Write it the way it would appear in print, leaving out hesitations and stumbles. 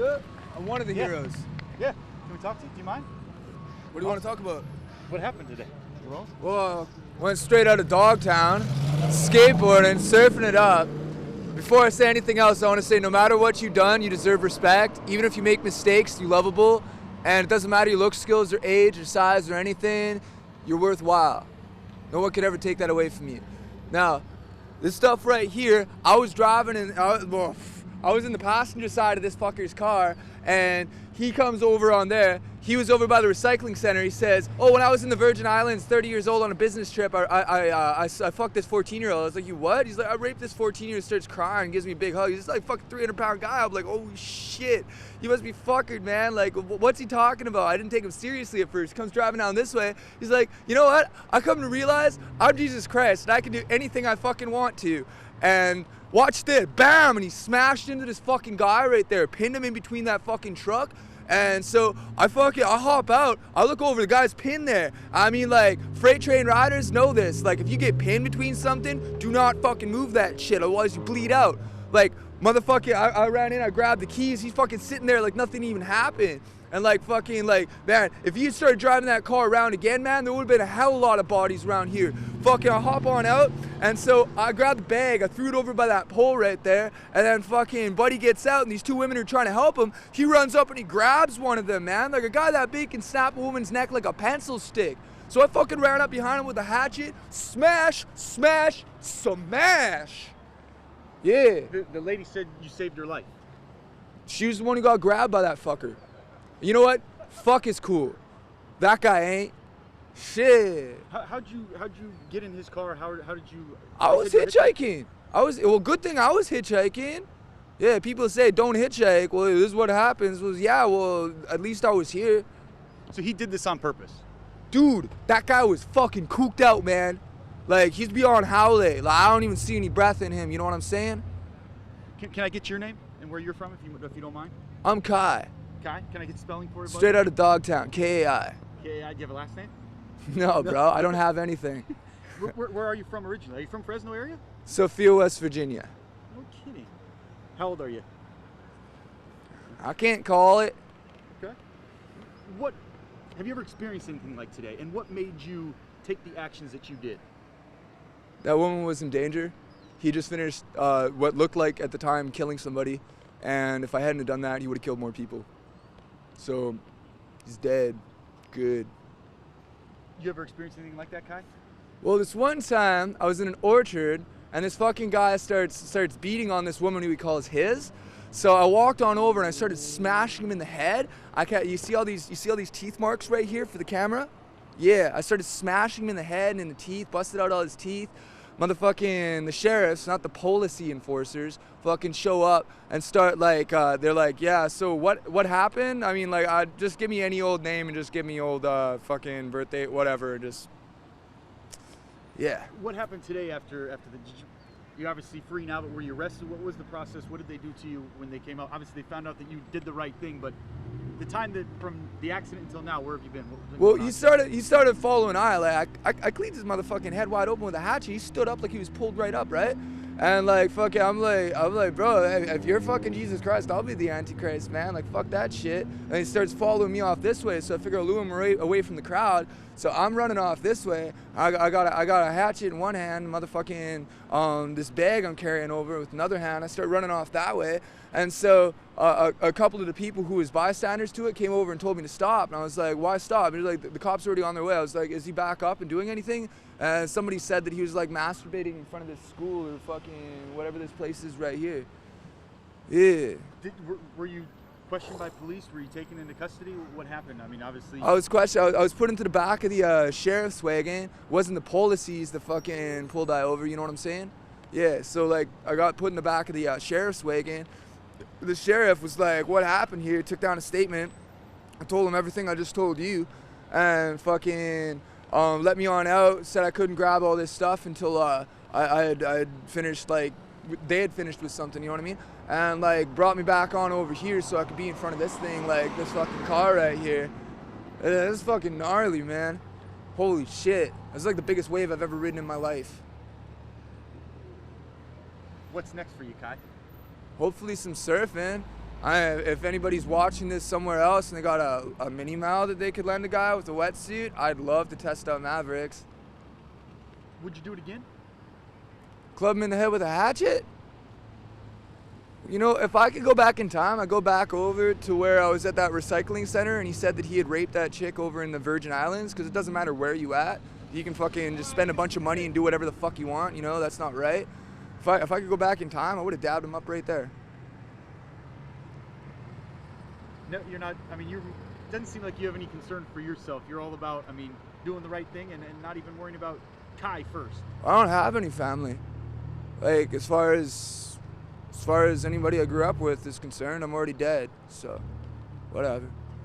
up? I'm one of the heroes. Yeah. Can we talk to you? Do you mind? What do you want to talk about? What happened today? Well, went straight out of Dogtown, skateboarding, surfing it up. Before I say anything else, I want to say no matter what you've done, you deserve respect. Even if you make mistakes, you're lovable. And it doesn't matter your look, skills, or age, or size, or anything, you're worthwhile. No one could ever take that away from you. Now, this stuff right here, I was driving and I was in the passenger side of this fucker's car, and he comes over on there. He was over by the recycling center. He says, oh, when I was in the Virgin Islands, 30 years old on a business trip, I fucked this 14-year-old. I was like, you what? He's like, I raped this 14-year-old, starts crying, gives me a big hug. He's just like fucking 300-pound guy. I'm like, oh shit, you must be fuckered, man. Like, what's he talking about? I didn't take him seriously at first. He comes driving down this way. He's like, you know what? I come to realize I'm Jesus Christ, and I can do anything I fucking want to. And watch this, bam, and he smashed into this fucking guy right there, pinned him in between that fucking truck. And so I hop out, I look over, the guy's pinned there. I mean, like, freight train riders know this. Like, if you get pinned between something, do not fucking move that shit, otherwise you bleed out. Like, motherfucker, I ran in, I grabbed the keys, he's fucking sitting there like nothing even happened. And like fucking like, man, if you started driving that car around again, man, there would have been a hell of a lot of bodies around here. Fucking, I hop on out, and so I grabbed the bag, I threw it over by that pole right there, and then fucking buddy gets out, and these two women are trying to help him. He runs up and he grabs one of them, man. Like a guy that big can snap a woman's neck like a pencil stick. So I fucking ran up behind him with a hatchet, smash, smash, smash. Yeah. The lady said you saved her life. She was the one who got grabbed by that fucker. You know what? Fuck is cool. That guy ain't. Shit. How'd you get in his car? How did you? I was hitchhiking. Good thing I was hitchhiking. Yeah, people say don't hitchhike. Well, this is what happens. Yeah, well, at least I was here. So he did this on purpose? Dude, that guy was fucking cooked out, man. Like, he's beyond howley. Like, I don't even see any breath in him, you know what I'm saying? Can I get your name and where you're from, if you don't mind? I'm Kai. Kai? Can I get spelling for you, buddy? Straight out of Dogtown, K-A-I. K-A-I, do you have a last name? No, bro, I don't have anything. Where are you from originally? Are you from Fresno area? Sophia, West Virginia. No kidding. How old are you? I can't call it. Okay. Have you ever experienced anything like today? And what made you take the actions that you did? That woman was in danger. He just finished what looked like at the time killing somebody. And if I hadn't have done that, he would have killed more people. So, he's dead. Good. You ever experienced anything like that, Kai? Well, this one time, I was in an orchard, and this fucking guy starts beating on this woman who he calls his. So I walked on over and I started smashing him in the head. You see all these teeth marks right here for the camera? Yeah, I started smashing him in the head and in the teeth, busted out all his teeth. Motherfucking the sheriffs, not the policy enforcers, fucking show up and start like, they're like, yeah, so what happened? I mean, like, just give me any old name and just give me old fucking birthday, whatever, just, yeah. What happened today after you're obviously free now, but were you arrested? What was the process? What did they do to you when they came out? Obviously, they found out that you did the right thing, but the time that from the accident until now, where have you been? Well, he started following I. Like, I cleaned his motherfucking head wide open with a hatchet. He stood up like he was pulled right up, right? And like, fucking, I'm like, bro, if you're fucking Jesus Christ, I'll be the Antichrist, man. Like, fuck that shit. And he starts following me off this way, so I figure I'll lure him away from the crowd. So I'm running off this way. I got a hatchet in one hand, motherfucking this bag I'm carrying over with another hand. I start running off that way. And so a couple of the people who was bystanders to it came over and told me to stop. And I was like, why stop? And he was like, the cops are already on their way. I was like, is he back up and doing anything? And somebody said that he was like masturbating in front of this school or fucking whatever this place is right here. Yeah. Were you questioned by police? Were you taken into custody? What happened? I mean, obviously. I was questioned. I was put into the back of the sheriff's wagon. It wasn't the policies that fucking pulled I over, you know what I'm saying? Yeah, so like I got put in the back of the sheriff's wagon. The sheriff was like, what happened here? Took down a statement. I told him everything I just told you. And fucking let me on out. Said I couldn't grab all this stuff until I had finished, like, they had finished with something, you know what I mean? And like brought me back on over here so I could be in front of this thing, like this fucking car right here. This is fucking gnarly, man. Holy shit. It's like the biggest wave I've ever ridden in my life. What's next for you, Kai? Hopefully some surfing. If anybody's watching this somewhere else and they got a mini Mal that they could lend a guy with a wetsuit, I'd love to test out Mavericks. Would you do it again? Club him in the head with a hatchet? You know, if I could go back in time, I'd go back over to where I was at that recycling center and he said that he had raped that chick over in the Virgin Islands, because it doesn't matter where you at. You can fucking just spend a bunch of money and do whatever the fuck you want, you know, that's not right. If I could go back in time, I would have dabbed him up right there. No, you're not, I mean, it doesn't seem like you have any concern for yourself. You're all about, I mean, doing the right thing and not even worrying about Kai first. I don't have any family. Like, as far as anybody I grew up with is concerned, I'm already dead, so whatever.